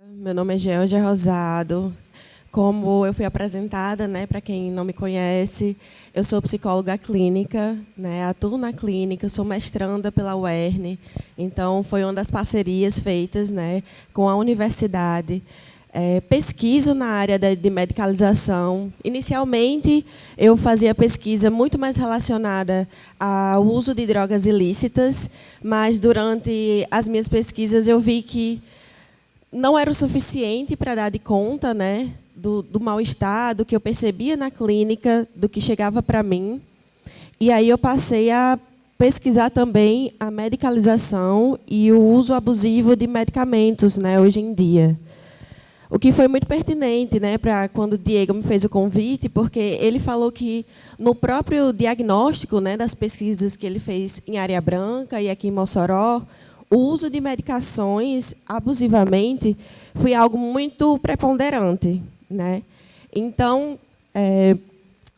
Meu nome é Georgia Rosado. Como eu fui apresentada, né, para quem não me conhece, eu sou psicóloga clínica, né, atuo na clínica, sou mestranda pela UERN, então foi uma das parcerias feitas, né, com a universidade. Pesquiso na área de medicalização. Inicialmente, eu fazia pesquisa muito mais relacionada ao uso de drogas ilícitas, mas durante as minhas pesquisas eu vi que não era o suficiente para dar de conta, né, do mal-estar, do que eu percebia na clínica, do que chegava para mim. E aí eu passei a pesquisar também a medicalização e o uso abusivo de medicamentos, né, hoje em dia. O que foi muito pertinente, né, para quando o Diego me fez o convite, porque ele falou que no próprio diagnóstico, né, das pesquisas que ele fez em Área Branca e aqui em Mossoró, o uso de medicações abusivamente foi algo muito preponderante, né? Então,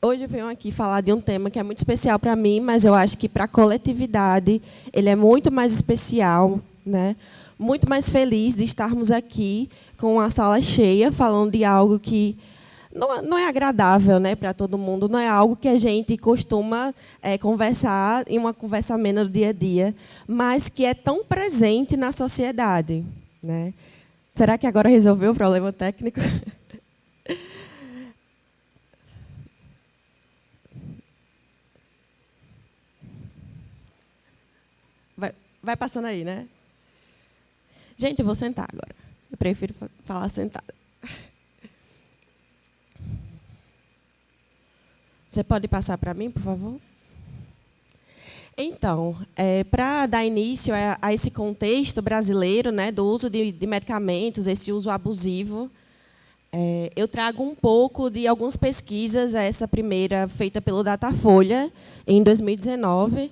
hoje eu venho aqui falar de um tema que é muito especial para mim, mas eu acho que para a coletividade ele é muito mais especial, né? Muito mais feliz de estarmos aqui com a sala cheia, falando de algo que não é agradável, né, para todo mundo, não é algo que a gente costuma conversar em uma conversa amena do dia a dia, mas que é tão presente na sociedade, né? Será que agora resolveu o problema técnico? Vai passando aí, né? Gente, eu vou sentar agora. Eu prefiro falar sentada. Você pode passar para mim, por favor? Então, para dar início a esse contexto brasileiro, né, do uso de medicamentos, esse uso abusivo, eu trago um pouco de algumas pesquisas, essa primeira feita pelo Datafolha, em 2019,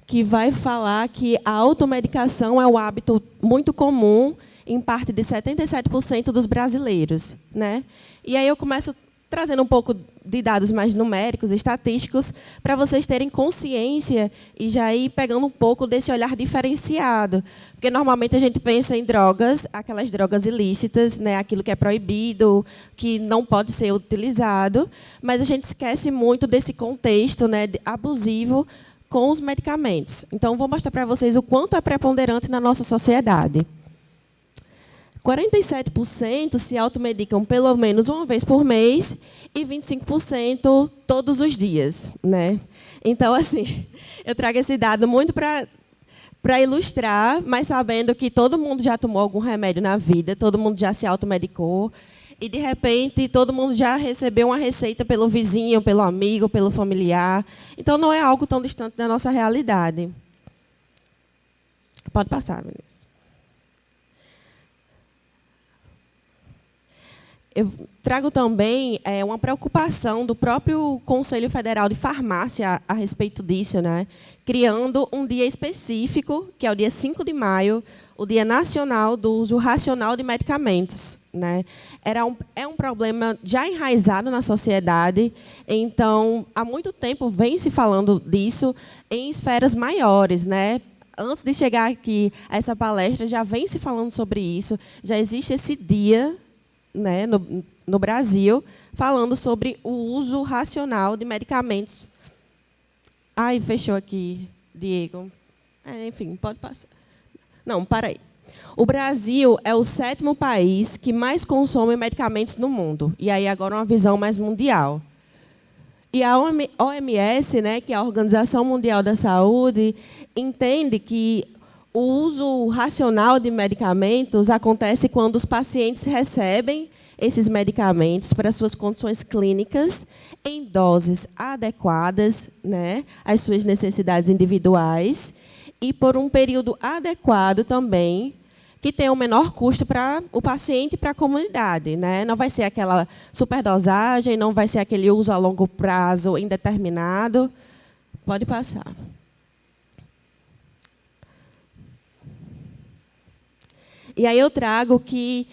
que vai falar que a automedicação é um hábito muito comum em parte de 77% dos brasileiros, né? E aí eu começo trazendo um pouco de dados mais numéricos, estatísticos, para vocês terem consciência e já ir pegando um pouco desse olhar diferenciado. Porque, normalmente, a gente pensa em drogas, aquelas drogas ilícitas, né, aquilo que é proibido, que não pode ser utilizado, mas a gente esquece muito desse contexto, né, abusivo com os medicamentos. Então, vou mostrar para vocês o quanto é preponderante na nossa sociedade. 47% se automedicam pelo menos uma vez por mês e 25% todos os dias, né? Então, assim, eu trago esse dado muito para ilustrar, mas sabendo que todo mundo já tomou algum remédio na vida, todo mundo já se automedicou, e, de repente, todo mundo já recebeu uma receita pelo vizinho, pelo amigo, pelo familiar. Então, não é algo tão distante da nossa realidade. Pode passar, Vinícius. Eu trago também uma preocupação do próprio Conselho Federal de Farmácia a respeito disso, né? Criando um dia específico, que é o dia 5 de maio, o Dia Nacional do Uso Racional de Medicamentos, né? É um problema já enraizado na sociedade, então, há muito tempo vem se falando disso em esferas maiores, né? Antes de chegar aqui a essa palestra, já vem se falando sobre isso, já existe esse dia, né, no Brasil, falando sobre o uso racional de medicamentos. Ai, fechou aqui, Diego. Enfim, pode passar. Não, para aí. O Brasil é o 7º país que mais consome medicamentos no mundo. E aí agora uma visão mais mundial. E a OMS, né, que é a Organização Mundial da Saúde, entende que o uso racional de medicamentos acontece quando os pacientes recebem esses medicamentos para suas condições clínicas em doses adequadas, né, às suas necessidades individuais e por um período adequado também, que tenha o menor custo para o paciente e para a comunidade, né? Não vai ser aquela superdosagem, não vai ser aquele uso a longo prazo indeterminado. Pode passar. E aí eu trago que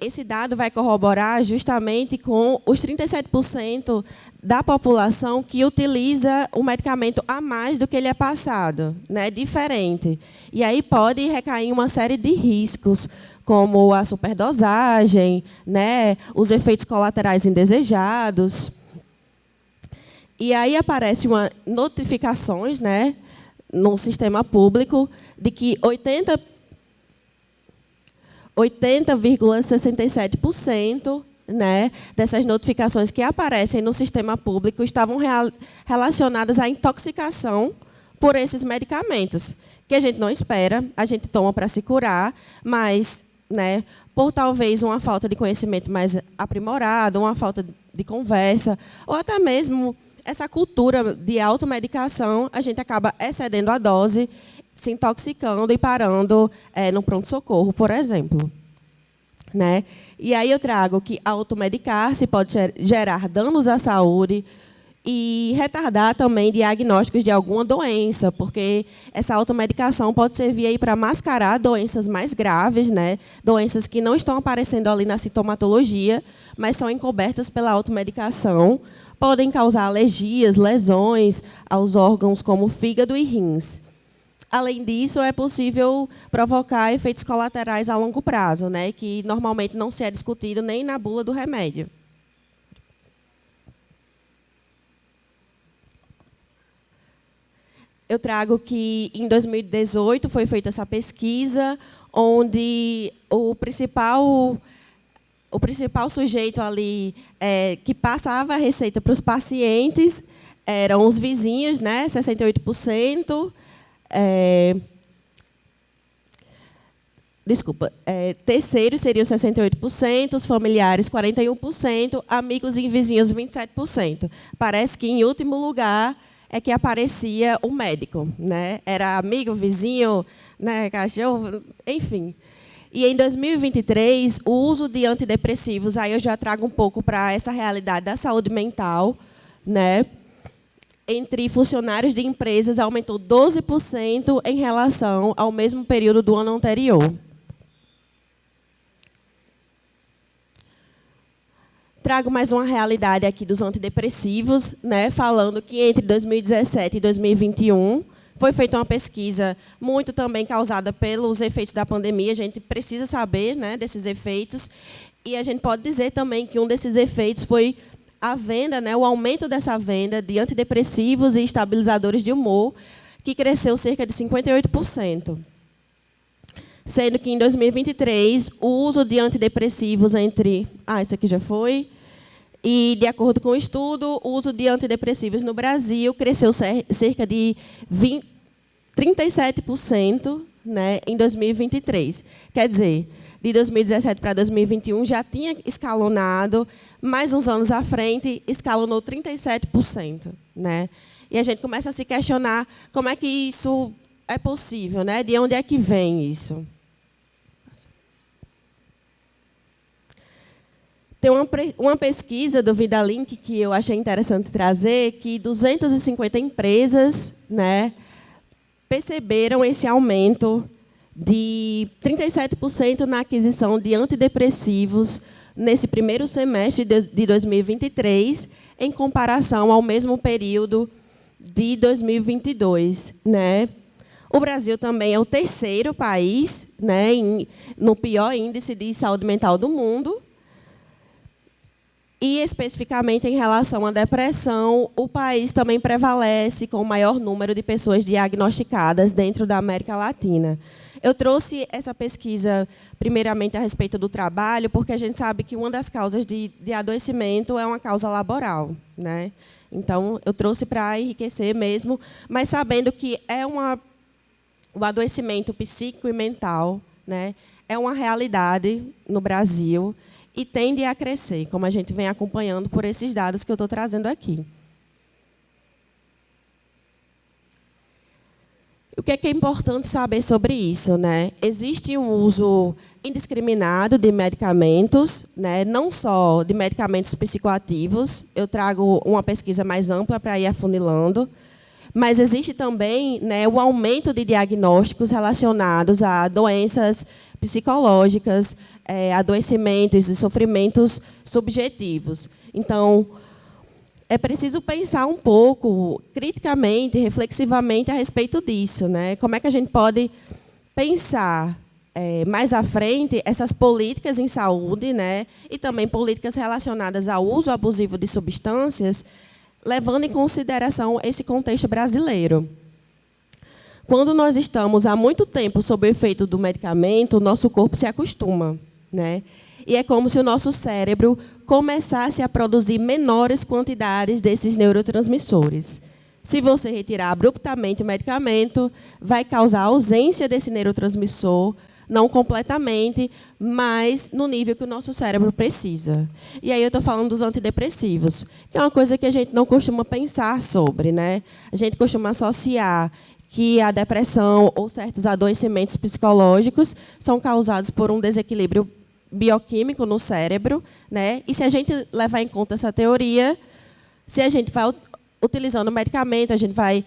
esse dado vai corroborar justamente com os 37% da população que utiliza o medicamento a mais do que ele é passado, né? Diferente. E aí pode recair uma série de riscos, como a superdosagem, né, os efeitos colaterais indesejados. E aí aparecem notificações, né, no sistema público de que 80,67%, né, dessas notificações que aparecem no sistema público estavam relacionadas à intoxicação por esses medicamentos, que a gente não espera, a gente toma para se curar, mas, né, por talvez uma falta de conhecimento mais aprimorado, uma falta de conversa, ou até mesmo essa cultura de automedicação, a gente acaba excedendo a dose, se intoxicando e parando no pronto-socorro, por exemplo. Né? E aí eu trago que automedicar-se pode gerar danos à saúde e retardar também diagnósticos de alguma doença, porque essa automedicação pode servir para mascarar doenças mais graves, né? Doenças que não estão aparecendo ali na sintomatologia, mas são encobertas pela automedicação, podem causar alergias, lesões aos órgãos como fígado e rins. Além disso, é possível provocar efeitos colaterais a longo prazo, né, que normalmente não se é discutido nem na bula do remédio. Eu trago que, em 2018, foi feita essa pesquisa, onde o principal sujeito ali que passava a receita para os pacientes eram os vizinhos, né, 68%. Terceiros seriam 68%, os familiares 41%, amigos e vizinhos 27%. Parece que, em último lugar, é que aparecia o médico, né? Era amigo, vizinho, né, cachorro, enfim. E, em 2023, o uso de antidepressivos, aí eu já trago um pouco para essa realidade da saúde mental, né? Entre funcionários de empresas aumentou 12% em relação ao mesmo período do ano anterior. Trago mais uma realidade aqui dos antidepressivos, né, falando que entre 2017 e 2021 foi feita uma pesquisa muito também causada pelos efeitos da pandemia. A gente precisa saber, né, desses efeitos. E a gente pode dizer também que um desses efeitos foi a venda, né, o aumento dessa venda de antidepressivos e estabilizadores de humor, que cresceu cerca de 58%. Sendo que, em 2023, o uso de antidepressivos isso aqui já foi. E, de acordo com o estudo, o uso de antidepressivos no Brasil cresceu cerca de 37%, né, em 2023. Quer dizer, de 2017 para 2021 já tinha escalonado, mais uns anos à frente, escalonou 37%. Né? E a gente começa a se questionar como é que isso é possível, né? De onde é que vem isso? Tem uma pesquisa do VidaLink que eu achei interessante trazer, que 250 empresas, né, perceberam esse aumento de 37% na aquisição de antidepressivos nesse primeiro semestre de 2023, em comparação ao mesmo período de 2022. Né? O Brasil também é o terceiro país, né, no pior índice de saúde mental do mundo. E, especificamente, em relação à depressão, o país também prevalece com o maior número de pessoas diagnosticadas dentro da América Latina. Eu trouxe essa pesquisa, primeiramente, a respeito do trabalho, porque a gente sabe que uma das causas de adoecimento é uma causa laboral. Né? Então, eu trouxe para enriquecer mesmo, mas sabendo que o adoecimento psíquico e mental, né, é uma realidade no Brasil, e tende a crescer, como a gente vem acompanhando por esses dados que eu estou trazendo aqui. O que é importante saber sobre isso? Né? Existe um uso indiscriminado de medicamentos, né? Não só de medicamentos psicoativos, eu trago uma pesquisa mais ampla para ir afunilando, mas existe também, né, o aumento de diagnósticos relacionados a doenças psicológicas, adoecimentos e sofrimentos subjetivos. Então, é preciso pensar um pouco, criticamente, reflexivamente, a respeito disso. Né? Como é que a gente pode pensar mais à frente, essas políticas em saúde, né, e também políticas relacionadas ao uso abusivo de substâncias, levando em consideração esse contexto brasileiro. Quando nós estamos há muito tempo sob o efeito do medicamento, o nosso corpo se acostuma, né? E é como se o nosso cérebro começasse a produzir menores quantidades desses neurotransmissores. Se você retirar abruptamente o medicamento, vai causar ausência desse neurotransmissor, não completamente, mas no nível que o nosso cérebro precisa. E aí eu estou falando dos antidepressivos, que é uma coisa que a gente não costuma pensar sobre, né? A gente costuma associar que a depressão ou certos adoecimentos psicológicos são causados por um desequilíbrio bioquímico no cérebro, né? E se a gente levar em conta essa teoria, se a gente vai utilizando o medicamento, a gente vai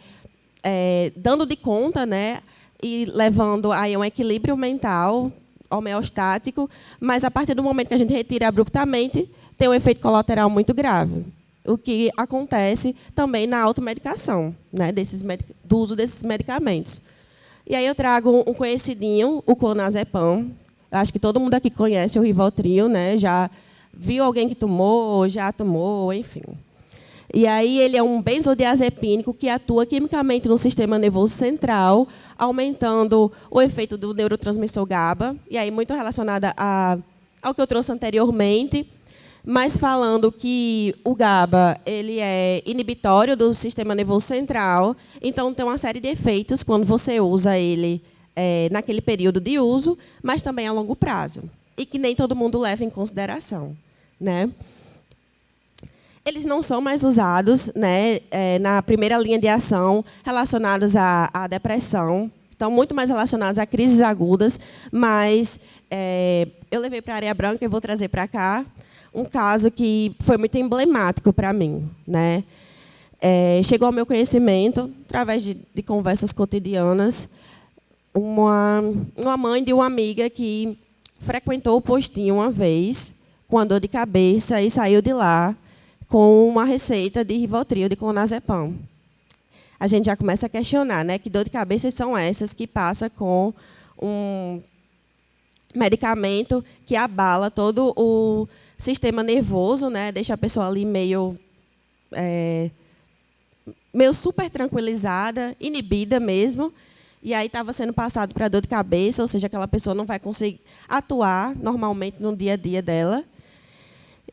dando de conta, né? E levando aí um equilíbrio mental, homeostático, mas a partir do momento que a gente retira abruptamente, tem um efeito colateral muito grave. O que acontece também na automedicação, né, do uso desses medicamentos. E aí eu trago um conhecidinho, o clonazepam. Acho que todo mundo aqui conhece o Rivotril, né? Já viu alguém que tomou, já tomou, enfim. E aí ele é um benzodiazepínico que atua quimicamente no sistema nervoso central, aumentando o efeito do neurotransmissor GABA, e aí muito relacionada ao que eu trouxe anteriormente, mas falando que o GABA ele é inibitório do sistema nervoso central, então tem uma série de efeitos quando você usa ele naquele período de uso, mas também a longo prazo, e que nem todo mundo leva em consideração, né? Eles não são mais usados, né, na primeira linha de ação relacionados à depressão, estão muito mais relacionados a crises agudas, mas eu levei para a Areia Branca e vou trazer para cá um caso que foi muito emblemático para mim, né? Chegou ao meu conhecimento, através de conversas cotidianas, uma mãe de uma amiga que frequentou o postinho uma vez, com a dor de cabeça, e saiu de lá com uma receita de Rivotril, de clonazepam. A gente já começa a questionar, né, que dor de cabeça são essas que passa com um medicamento que abala todo o sistema nervoso, né, deixa a pessoa ali meio super tranquilizada, inibida mesmo, e aí estava sendo passado para dor de cabeça, ou seja, aquela pessoa não vai conseguir atuar normalmente no dia a dia dela.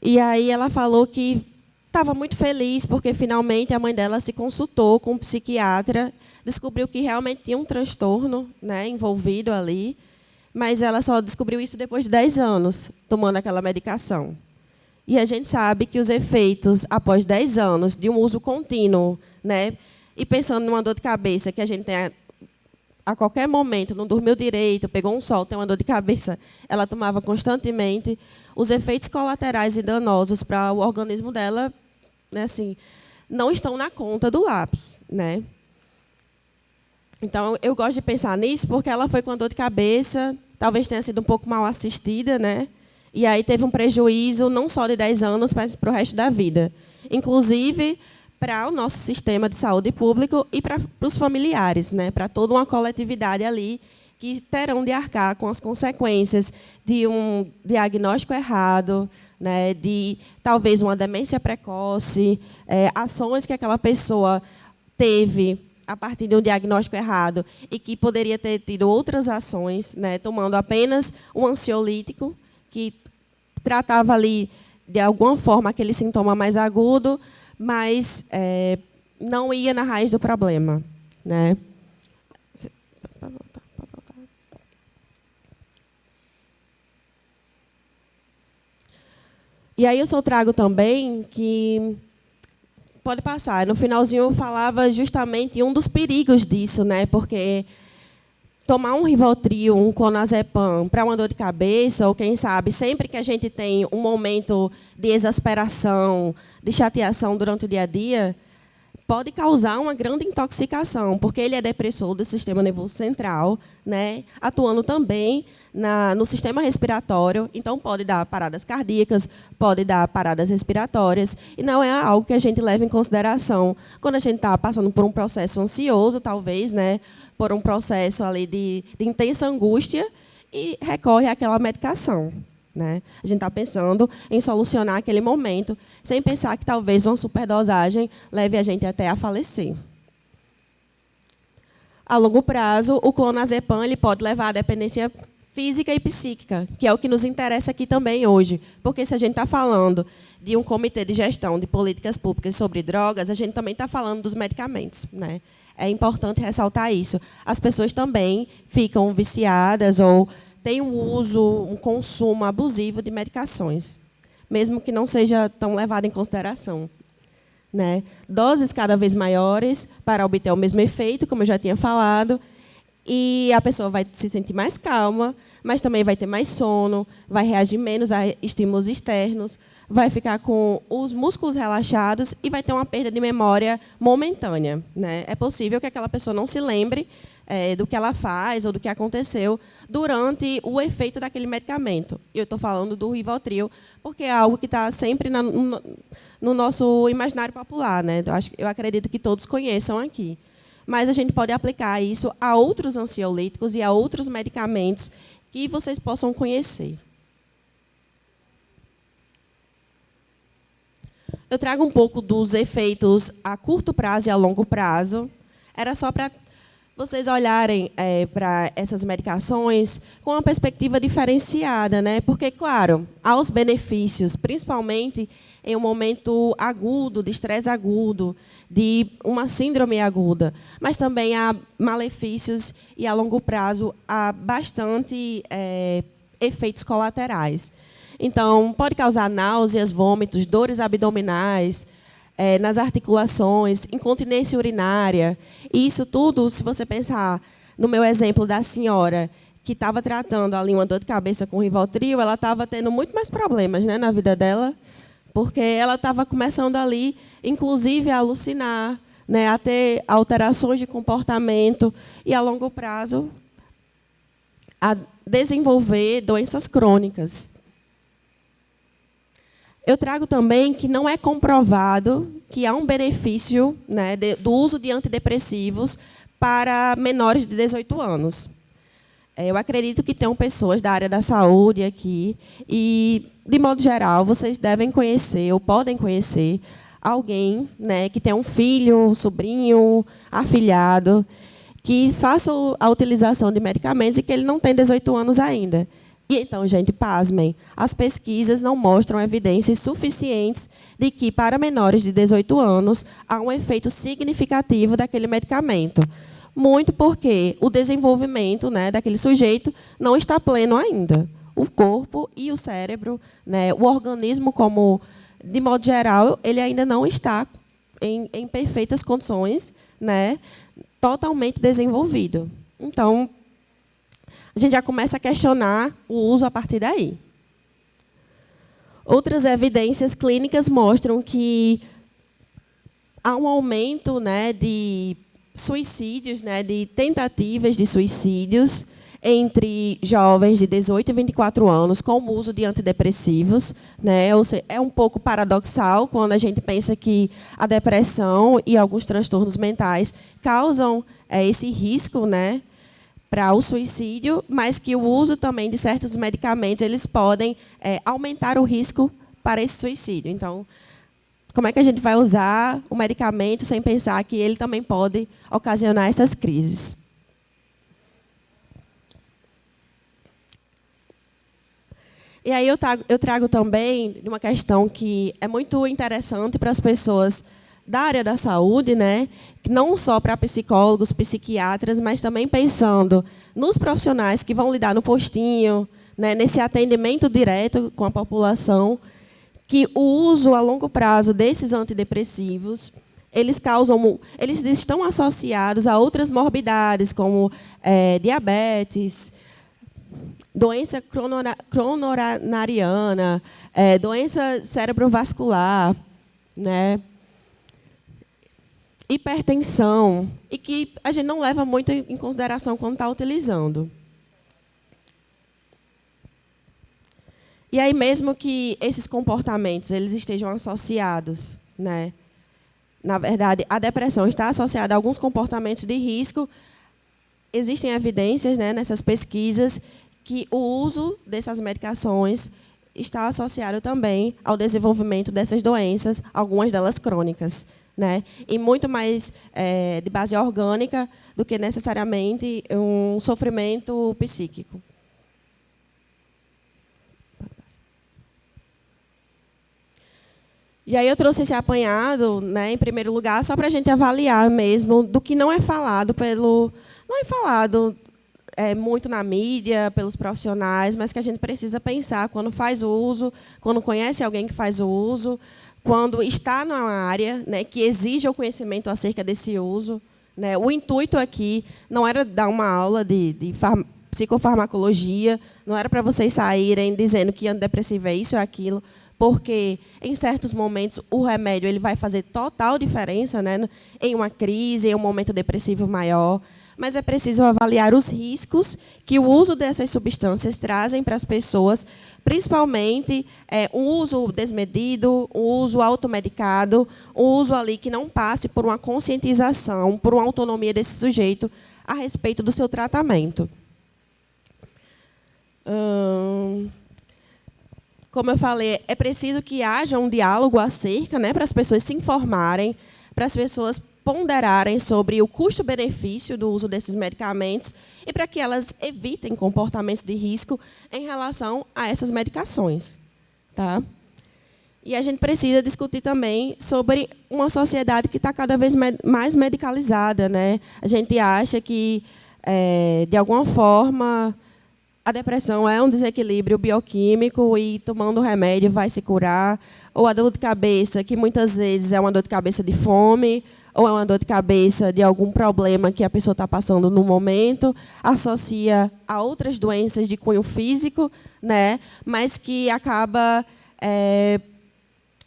E aí ela falou que estava muito feliz porque finalmente a mãe dela se consultou com um psiquiatra, descobriu que realmente tinha um transtorno, né, envolvido ali, mas ela só descobriu isso depois de 10 anos, tomando aquela medicação. E a gente sabe que os efeitos, após 10 anos de um uso contínuo, né, e pensando numa dor de cabeça que a gente tem a qualquer momento, não dormiu direito, pegou um sol, tem uma dor de cabeça, ela tomava constantemente, os efeitos colaterais e danosos para o organismo dela, né, assim, não estão na conta do lápis, né? Então, eu gosto de pensar nisso porque ela foi com a dor de cabeça, talvez tenha sido um pouco mal assistida, né? E aí teve um prejuízo não só de 10 anos, mas para o resto da vida. Inclusive para o nosso sistema de saúde público e para os familiares, né? Para toda uma coletividade ali que terão de arcar com as consequências de um diagnóstico errado, né? De talvez uma demência precoce, ações que aquela pessoa teve a partir de um diagnóstico errado e que poderia ter tido outras ações, né? Tomando apenas um ansiolítico que tratava ali de alguma forma aquele sintoma mais agudo, mas não ia na raiz do problema, né? E aí eu só trago também que pode passar. No finalzinho eu falava justamente um dos perigos disso, né? Porque tomar um Rivotril, um clonazepam para uma dor de cabeça, ou quem sabe, sempre que a gente tem um momento de exasperação, de chateação durante o dia a dia, pode causar uma grande intoxicação, porque ele é depressor do sistema nervoso central, né, atuando também no sistema respiratório, então pode dar paradas cardíacas, pode dar paradas respiratórias, e não é algo que a gente leva em consideração quando a gente está passando por um processo ansioso, talvez, né, por um processo ali de intensa angústia, e recorre àquela medicação. Né? A gente está pensando em solucionar aquele momento, sem pensar que talvez uma superdosagem leve a gente até a falecer. A longo prazo, o clonazepam ele pode levar à dependência física e psíquica, que é o que nos interessa aqui também hoje. Porque se a gente está falando de um comitê de gestão de políticas públicas sobre drogas, a gente também está falando dos medicamentos. Né? É importante ressaltar isso. As pessoas também ficam viciadas ou têm um uso, um consumo abusivo de medicações, mesmo que não seja tão levado em consideração. Né? Doses cada vez maiores para obter o mesmo efeito, como eu já tinha falado, e a pessoa vai se sentir mais calma, mas também vai ter mais sono, vai reagir menos a estímulos externos, vai ficar com os músculos relaxados e vai ter uma perda de memória momentânea. Né? É possível que aquela pessoa não se lembre do que ela faz ou do que aconteceu durante o efeito daquele medicamento. Eu estou falando do Rivotril, porque é algo que está sempre no nosso imaginário popular. Né? Eu acredito que todos conheçam aqui. Mas a gente pode aplicar isso a outros ansiolíticos e a outros medicamentos que vocês possam conhecer. Eu trago um pouco dos efeitos a curto prazo e a longo prazo. Era só para vocês olharem para essas medicações com uma perspectiva diferenciada, né? Porque, claro, há os benefícios, principalmente em um momento agudo, de estresse agudo, de uma síndrome aguda, mas também há malefícios e, a longo prazo, há bastante efeitos colaterais. Então, pode causar náuseas, vômitos, dores abdominais, nas articulações, incontinência urinária. E isso tudo, se você pensar no meu exemplo da senhora que estava tratando ali uma dor de cabeça com Rivotril, ela estava tendo muito mais problemas, né, na vida dela, porque ela estava começando ali, inclusive, a alucinar, né, a ter alterações de comportamento e, a longo prazo, a desenvolver doenças crônicas. Eu trago também que não é comprovado que há um benefício, né, do uso de antidepressivos para menores de 18 anos. Eu acredito que tenham pessoas da área da saúde aqui e, de modo geral, vocês devem conhecer ou podem conhecer alguém, né, que tem um filho, um sobrinho, afilhado, que faça a utilização de medicamentos e que ele não tem 18 anos ainda. E então, gente, pasmem, as pesquisas não mostram evidências suficientes de que, para menores de 18 anos, há um efeito significativo daquele medicamento. Muito porque o desenvolvimento, né, daquele sujeito não está pleno ainda. O corpo e o cérebro, né, o organismo, como, de modo geral, ele ainda não está em perfeitas condições, né, totalmente desenvolvido. Então, a gente já começa a questionar o uso a partir daí. Outras evidências clínicas mostram que há um aumento, né, de suicídios, né, de tentativas de suicídios entre jovens de 18 e 24 anos com o uso de antidepressivos. Né? Ou seja, é um pouco paradoxal quando a gente pensa que a depressão e alguns transtornos mentais causam esse risco, né, para o suicídio, mas que o uso também de certos medicamentos eles podem aumentar o risco para esse suicídio. Então, como é que a gente vai usar o medicamento sem pensar que ele também pode ocasionar essas crises? E aí eu trago também uma questão que é muito interessante para as pessoas da área da saúde, né? Não só para psicólogos, psiquiatras, mas também pensando nos profissionais que vão lidar no postinho, né? Nesse atendimento direto com a população, que o uso a longo prazo desses antidepressivos, eles estão associados a outras morbidades, como diabetes, doença coronariana, doença cerebrovascular, né? Hipertensão, e que a gente não leva muito em consideração quando está utilizando. E aí, mesmo que esses comportamentos eles estejam associados, né? Na verdade, a depressão está associada a alguns comportamentos de risco, existem evidências, né, nessas pesquisas que o uso dessas medicações está associado também ao desenvolvimento dessas doenças, algumas delas crônicas, né? E muito mais de base orgânica do que necessariamente um sofrimento psíquico. E aí eu trouxe esse apanhado, né, em primeiro lugar, só para a gente avaliar mesmo do que não é falado muito na mídia, pelos profissionais, mas que a gente precisa pensar quando faz o uso, quando conhece alguém que faz o uso, quando está numa área, né, que exige o conhecimento acerca desse uso, né. O intuito aqui não era dar uma aula de psicofarmacologia, não era para vocês saírem dizendo que antidepressivo é isso ou aquilo, porque, em certos momentos, o remédio ele vai fazer total diferença, né, em uma crise, em um momento depressivo maior, mas é preciso avaliar os riscos que o uso dessas substâncias trazem para as pessoas, principalmente um uso desmedido, um uso automedicado, um uso ali que não passe por uma conscientização, por uma autonomia desse sujeito a respeito do seu tratamento. Como eu falei, é preciso que haja um diálogo acerca, né, para as pessoas se informarem, para as pessoas ponderarem sobre o custo-benefício do uso desses medicamentos e para que elas evitem comportamentos de risco em relação a essas medicações. Tá? E a gente precisa discutir também sobre uma sociedade que está cada vez mais medicalizada, né? A gente acha que, de alguma forma, a depressão é um desequilíbrio bioquímico e tomando remédio vai se curar, ou a dor de cabeça, que muitas vezes é uma dor de cabeça de fome, ou é uma dor de cabeça de algum problema que a pessoa está passando no momento, associa a outras doenças de cunho físico, né, mas que acaba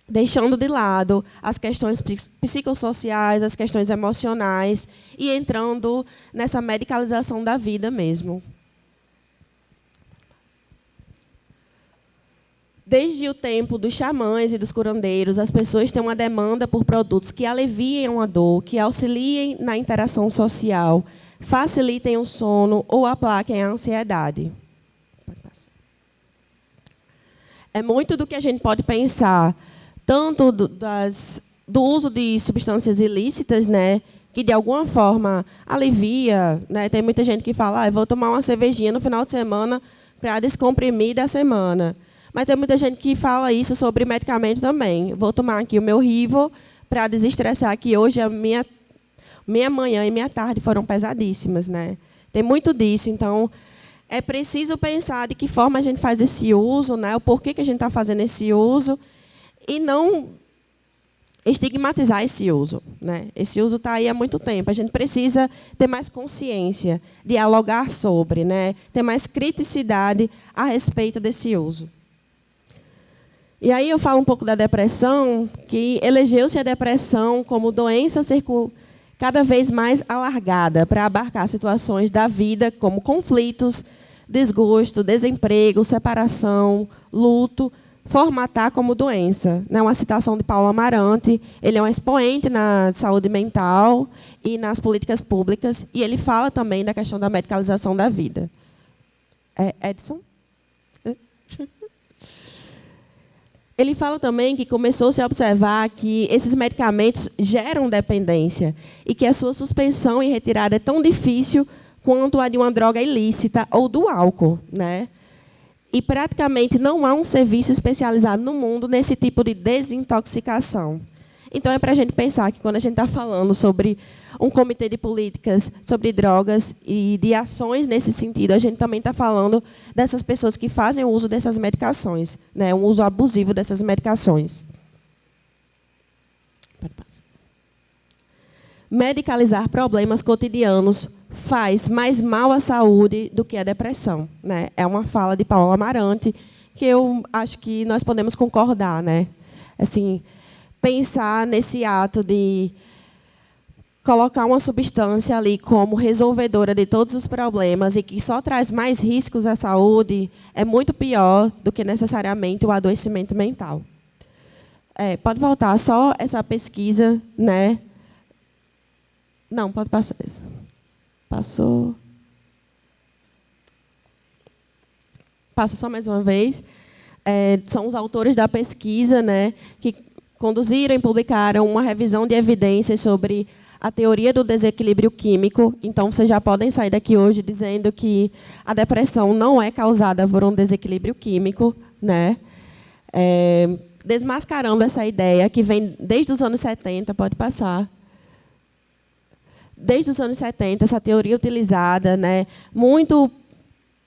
deixando de lado as questões psicossociais, as questões emocionais, e entrando nessa medicalização da vida mesmo. Desde o tempo dos xamãs e dos curandeiros, as pessoas têm uma demanda por produtos que aliviem a dor, que auxiliem na interação social, facilitem o sono ou aplaquem a ansiedade. É muito do que a gente pode pensar, tanto do uso de substâncias ilícitas, né, que de alguma forma alivia, né? Tem muita gente que fala, eu vou tomar uma cervejinha no final de semana para descomprimir da semana. Mas tem muita gente que fala isso sobre medicamento também. Vou tomar aqui o meu Rivo para desestressar, que hoje a minha manhã e minha tarde foram pesadíssimas, né? Tem muito disso. Então, é preciso pensar de que forma a gente faz esse uso, né? O porquê que a gente está fazendo esse uso, e não estigmatizar esse uso, né? Esse uso está aí há muito tempo. A gente precisa ter mais consciência, dialogar sobre, né? Ter mais criticidade a respeito desse uso. E aí eu falo um pouco da depressão, que elegeu-se a depressão como doença a ser cada vez mais alargada para abarcar situações da vida como conflitos, desgosto, desemprego, separação, luto, formatar como doença. Uma citação de Paulo Amarante, ele é um expoente na saúde mental e nas políticas públicas, e ele fala também da questão da medicalização da vida. Edson? Ele fala também que começou-se a observar que esses medicamentos geram dependência e que a sua suspensão e retirada é tão difícil quanto a de uma droga ilícita ou do álcool, né? E praticamente não há um serviço especializado no mundo nesse tipo de desintoxicação. Então, é para a gente pensar que, quando a gente está falando sobre um comitê de políticas sobre drogas e de ações nesse sentido, a gente também está falando dessas pessoas que fazem o uso dessas medicações, né? Um uso abusivo dessas medicações. Medicalizar problemas cotidianos faz mais mal à saúde do que a depressão, né? É uma fala de Paulo Amarante que eu acho que nós podemos concordar, né? Assim, pensar nesse ato de colocar uma substância ali como resolvedora de todos os problemas e que só traz mais riscos à saúde é muito pior do que necessariamente o adoecimento mental. Pode voltar, só essa pesquisa, né? Não, pode passar. Passou. passa só mais uma vez. São os autores da pesquisa, né, que conduziram e publicaram uma revisão de evidências sobre a teoria do desequilíbrio químico. Então, vocês já podem sair daqui hoje dizendo que a depressão não é causada por um desequilíbrio químico, né? Desmascarando essa ideia que vem desde os anos 70, pode passar. Desde os anos 70, essa teoria utilizada, né, muito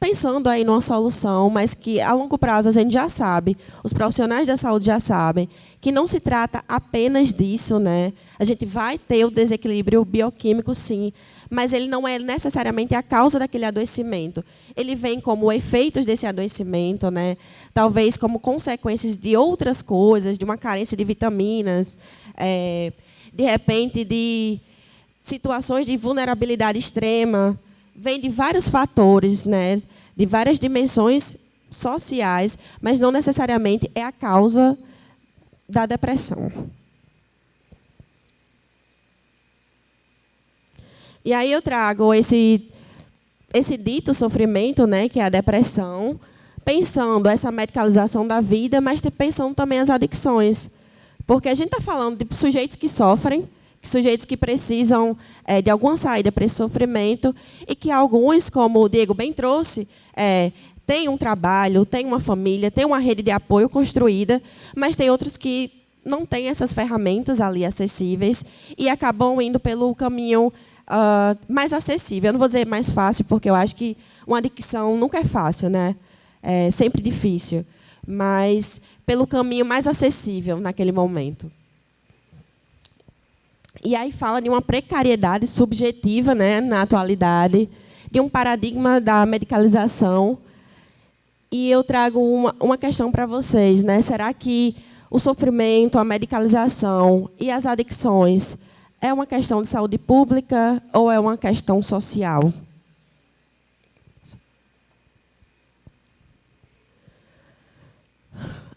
pensando aí numa solução, mas que a longo prazo a gente já sabe, os profissionais da saúde já sabem, que não se trata apenas disso, né? A gente vai ter o desequilíbrio bioquímico, sim, mas ele não é necessariamente a causa daquele adoecimento. Ele vem como efeitos desse adoecimento, né? Talvez como consequências de outras coisas, de uma carência de vitaminas, de repente de situações de vulnerabilidade extrema. Vem de vários fatores, né, de várias dimensões sociais, mas não necessariamente é a causa da depressão. E aí eu trago esse dito sofrimento, né, que é a depressão, pensando essa medicalização da vida, mas pensando também as adicções. Porque a gente está falando de sujeitos que sofrem, sujeitos que precisam de alguma saída para esse sofrimento, e que alguns, como o Diego bem trouxe, têm um trabalho, têm uma família, têm uma rede de apoio construída, mas tem outros que não têm essas ferramentas ali acessíveis e acabam indo pelo caminho mais acessível. Eu não vou dizer mais fácil, porque eu acho que uma adicção nunca é fácil, né? É sempre difícil, mas pelo caminho mais acessível naquele momento. E aí fala de uma precariedade subjetiva, né, na atualidade, de um paradigma da medicalização. E eu trago uma questão para vocês, né? Será que o sofrimento, a medicalização e as adicções é uma questão de saúde pública ou é uma questão social?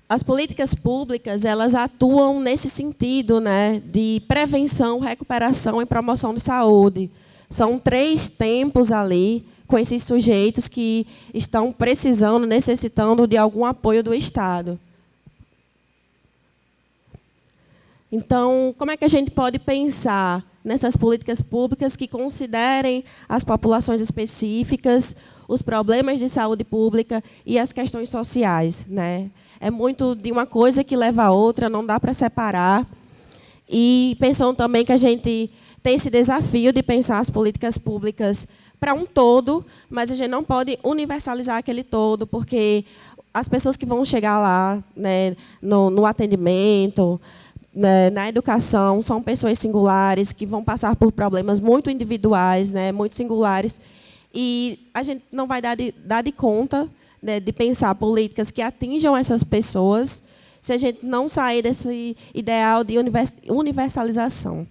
As políticas públicas, elas atuam nesse sentido, né, de prevenção, recuperação e promoção de saúde. São 3 tempos ali com esses sujeitos que estão precisando, necessitando de algum apoio do Estado. Então, como é que a gente pode pensar nessas políticas públicas que considerem as populações específicas, os problemas de saúde pública e as questões sociais, né? É muito de uma coisa que leva a outra, não dá para separar. E pensando também que a gente tem esse desafio de pensar as políticas públicas para um todo, mas a gente não pode universalizar aquele todo, porque as pessoas que vão chegar lá, né, no atendimento, né, na educação, são pessoas singulares, que vão passar por problemas muito individuais, né, muito singulares, e a gente não vai dar de conta, né, de pensar políticas que atinjam essas pessoas, se a gente não sair desse ideal de universalização.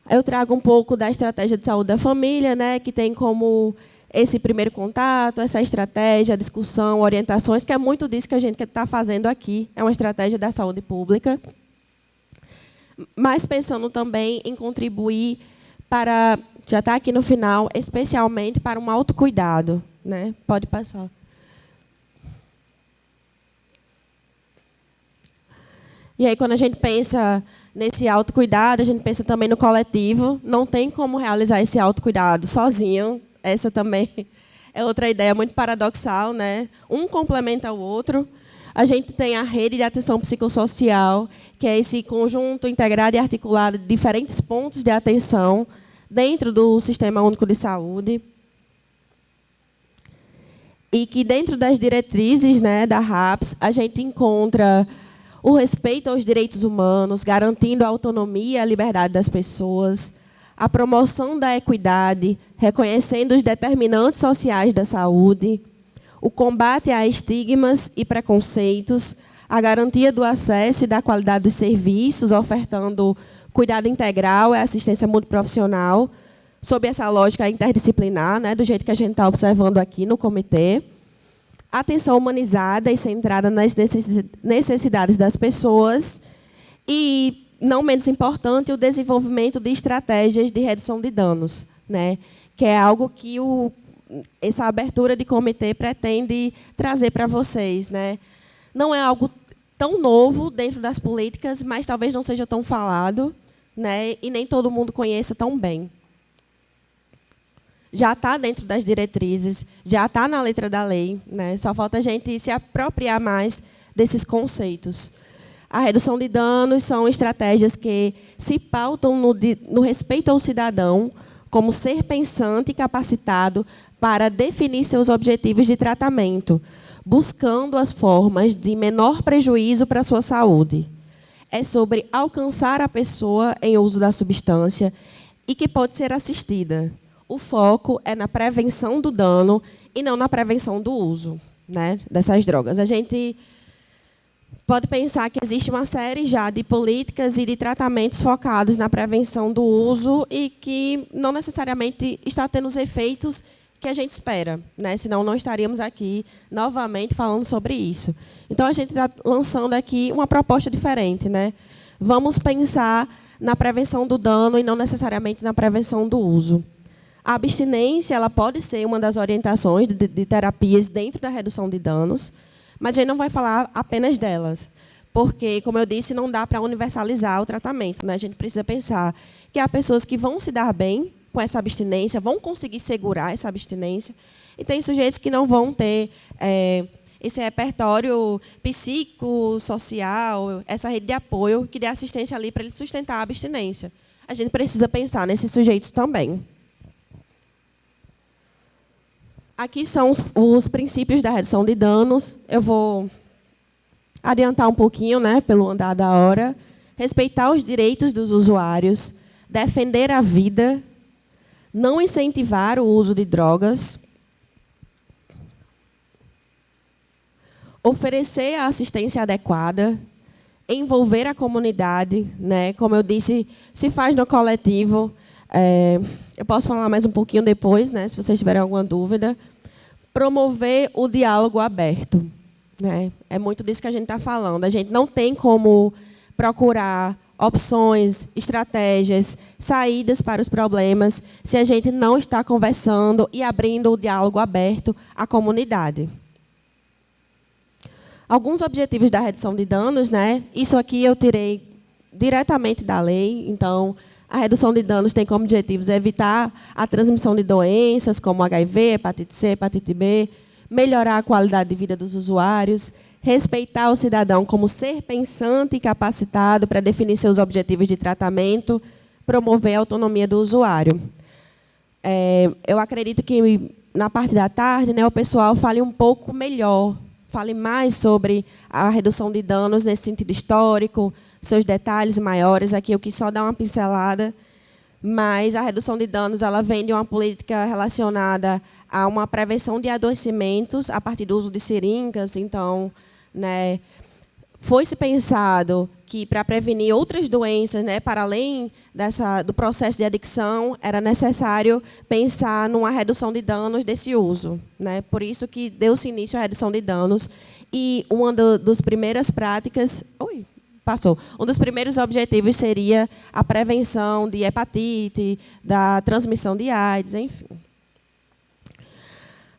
Eu trago um pouco da estratégia de saúde da família, né, que tem como esse primeiro contato, essa estratégia, discussão, orientações, que é muito disso que a gente está fazendo aqui, é uma estratégia da saúde pública, mas pensando também em contribuir para, já está aqui no final, especialmente para um autocuidado, né? Pode passar. E aí, quando a gente pensa nesse autocuidado, a gente pensa também no coletivo. Não tem como realizar esse autocuidado sozinho. Essa também é outra ideia muito paradoxal, né? Um complementa o outro. A gente tem a rede de atenção psicossocial, que é esse conjunto integrado e articulado de diferentes pontos de atenção dentro do Sistema Único de Saúde. E que, dentro das diretrizes, né, da RAPS, a gente encontra o respeito aos direitos humanos, garantindo a autonomia e a liberdade das pessoas, a promoção da equidade, reconhecendo os determinantes sociais da saúde, o combate a estigmas e preconceitos, a garantia do acesso e da qualidade dos serviços, ofertando cuidado integral e assistência multiprofissional, sob essa lógica interdisciplinar, né, do jeito que a gente está observando aqui no comitê. Atenção humanizada e centrada nas necessidades das pessoas. E, não menos importante, o desenvolvimento de estratégias de redução de danos, né, que é algo que essa abertura de comitê pretende trazer para vocês, né? Não é algo tão novo dentro das políticas, mas talvez não seja tão falado, né? E nem todo mundo conheça tão bem. Já está dentro das diretrizes, já está na letra da lei, né? Só falta a gente se apropriar mais desses conceitos. A redução de danos são estratégias que se pautam no respeito ao cidadão como ser pensante e capacitado para definir seus objetivos de tratamento, buscando as formas de menor prejuízo para a sua saúde. É sobre alcançar a pessoa em uso da substância e que pode ser assistida. O foco é na prevenção do dano e não na prevenção do uso, né, dessas drogas. A gente pode pensar que existe uma série já de políticas e de tratamentos focados na prevenção do uso e que não necessariamente está tendo os efeitos que a gente espera, né? Senão não estaríamos aqui novamente falando sobre isso. Então, a gente está lançando aqui uma proposta diferente, né? Vamos pensar na prevenção do dano e não necessariamente na prevenção do uso. A abstinência ela pode ser uma das orientações de terapias dentro da redução de danos, mas a gente não vai falar apenas delas, porque, como eu disse, não dá para universalizar o tratamento, né? A gente precisa pensar que há pessoas que vão se dar bem com essa abstinência, vão conseguir segurar essa abstinência, e tem sujeitos que não vão ter esse repertório psicossocial, essa rede de apoio que dê assistência ali para ele sustentar a abstinência. A gente precisa pensar nesses sujeitos também. Aqui são os princípios da redução de danos. Eu vou adiantar um pouquinho, né, pelo andar da hora. Respeitar os direitos dos usuários, defender a vida, não incentivar o uso de drogas, oferecer a assistência adequada, envolver a comunidade, né, como eu disse, se faz no coletivo. Eu posso falar mais um pouquinho depois, né, se vocês tiverem alguma dúvida. Promover o diálogo aberto, né? É muito disso que a gente está falando. A gente não tem como procurar opções, estratégias, saídas para os problemas se a gente não está conversando e abrindo o diálogo aberto à comunidade. Alguns objetivos da redução de danos, né? Isso aqui eu tirei diretamente da lei, então a redução de danos tem como objetivos evitar a transmissão de doenças como HIV, hepatite C, hepatite B, melhorar a qualidade de vida dos usuários, respeitar o cidadão como ser pensante e capacitado para definir seus objetivos de tratamento, promover a autonomia do usuário. Eu acredito que, na parte da tarde, né, o pessoal fale um pouco melhor, fale mais sobre a redução de danos nesse sentido histórico, seus detalhes maiores. Aqui eu quis só dar uma pincelada, mas a redução de danos ela vem de uma política relacionada a uma prevenção de adoecimentos a partir do uso de seringas. Então, né, foi-se pensado que, para prevenir outras doenças, né, para além do processo de adicção, era necessário pensar numa redução de danos desse uso, né? Por isso que deu-se início à redução de danos. E uma das primeiras práticas... Um dos primeiros objetivos seria a prevenção de hepatite, da transmissão de AIDS, enfim.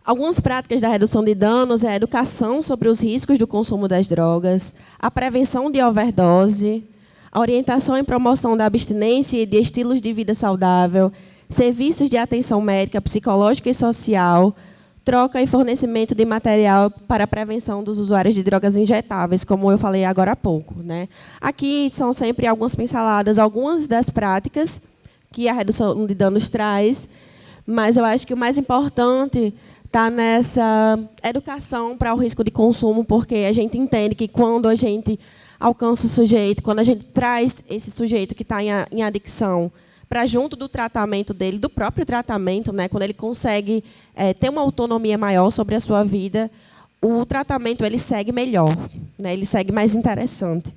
Algumas práticas da redução de danos é a educação sobre os riscos do consumo das drogas, a prevenção de overdose, a orientação e promoção da abstinência e de estilos de vida saudável, serviços de atenção médica, psicológica e social, troca e fornecimento de material para a prevenção dos usuários de drogas injetáveis, como eu falei agora há pouco, né? Aqui são sempre algumas pinceladas, algumas das práticas que a redução de danos traz, mas eu acho que o mais importante está nessa educação para o risco de consumo, porque a gente entende que quando a gente alcança o sujeito, quando a gente traz esse sujeito que está em adicção para junto do tratamento dele, do próprio tratamento, né, quando ele consegue ter uma autonomia maior sobre a sua vida, o tratamento ele segue melhor, né, ele segue mais interessante.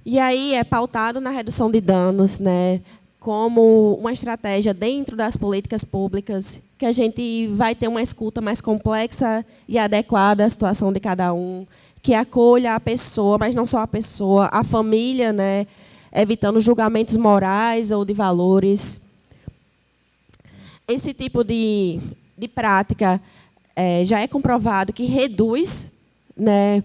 E aí é pautado na redução de danos, né, como uma estratégia dentro das políticas públicas, que a gente vai ter uma escuta mais complexa e adequada à situação de cada um, que acolha a pessoa, mas não só a pessoa, a família, né, evitando julgamentos morais ou de valores. Esse tipo de prática já é comprovado que reduz, né,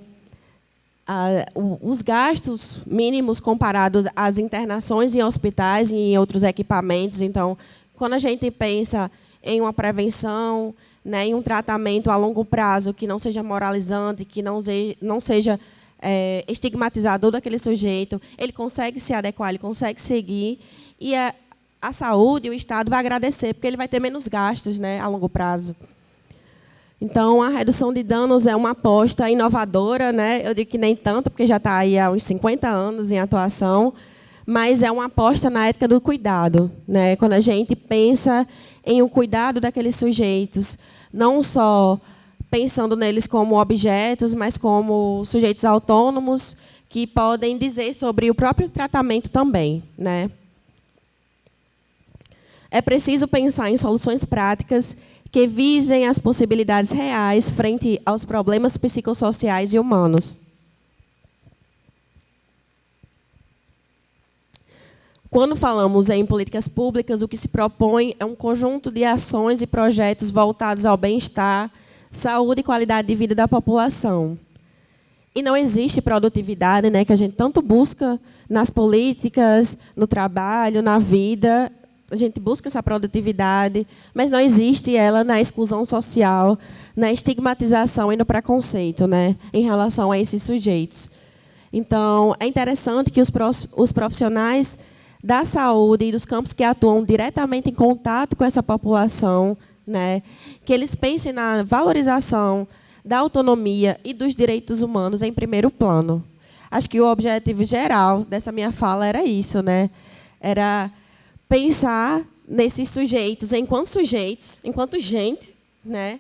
os gastos mínimos comparados às internações em hospitais e em outros equipamentos. Então, quando a gente pensa em uma prevenção, né, em um tratamento a longo prazo que não seja moralizante, que não seja estigmatizador daquele sujeito, ele consegue se adequar, ele consegue seguir, e a saúde, o Estado vai agradecer, porque ele vai ter menos gastos, né, a longo prazo. Então, a redução de danos é uma aposta inovadora, né? Eu digo que nem tanto, porque já está aí há uns 50 anos em atuação, mas é uma aposta na ética do cuidado, né? Quando a gente pensa em um cuidado daqueles sujeitos, não só pensando neles como objetos, mas como sujeitos autônomos que podem dizer sobre o próprio tratamento também, né? É preciso pensar em soluções práticas que visem as possibilidades reais frente aos problemas psicossociais e humanos. Quando falamos em políticas públicas, o que se propõe é um conjunto de ações e projetos voltados ao bem-estar, saúde e qualidade de vida da população. E não existe produtividade, né, que a gente tanto busca nas políticas, no trabalho, na vida. A gente busca essa produtividade, mas não existe ela na exclusão social, na estigmatização e no preconceito, né, em relação a esses sujeitos. Então, é interessante que os profissionais da saúde e dos campos que atuam diretamente em contato com essa população, né, que eles pensem na valorização da autonomia e dos direitos humanos em primeiro plano. Acho que o objetivo geral dessa minha fala era isso, né? Era pensar nesses sujeitos, enquanto gente, né?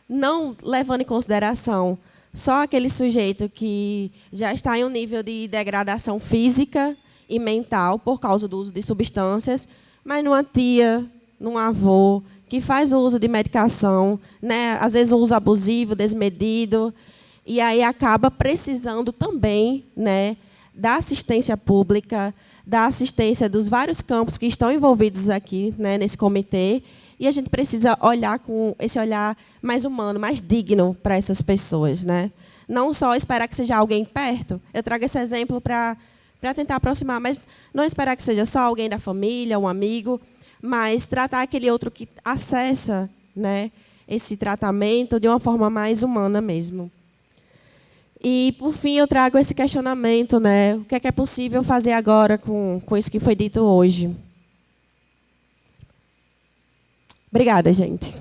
Não levando em consideração só aquele sujeito que já está em um nível de degradação física e mental por causa do uso de substâncias, mas numa tia, num avô, que faz o uso de medicação, né? Às vezes um uso abusivo, desmedido, e aí acaba precisando também, né, da assistência pública, da assistência dos vários campos que estão envolvidos aqui, né, nesse comitê, e a gente precisa olhar com esse olhar mais humano, mais digno para essas pessoas, né? Não só esperar que seja alguém perto. Eu trago esse exemplo para tentar aproximar, mas não esperar que seja só alguém da família, um amigo, mas tratar aquele outro que acessa, né, esse tratamento de uma forma mais humana mesmo. E, por fim, eu trago esse questionamento, né? O que é possível fazer agora com isso que foi dito hoje? Obrigada, gente.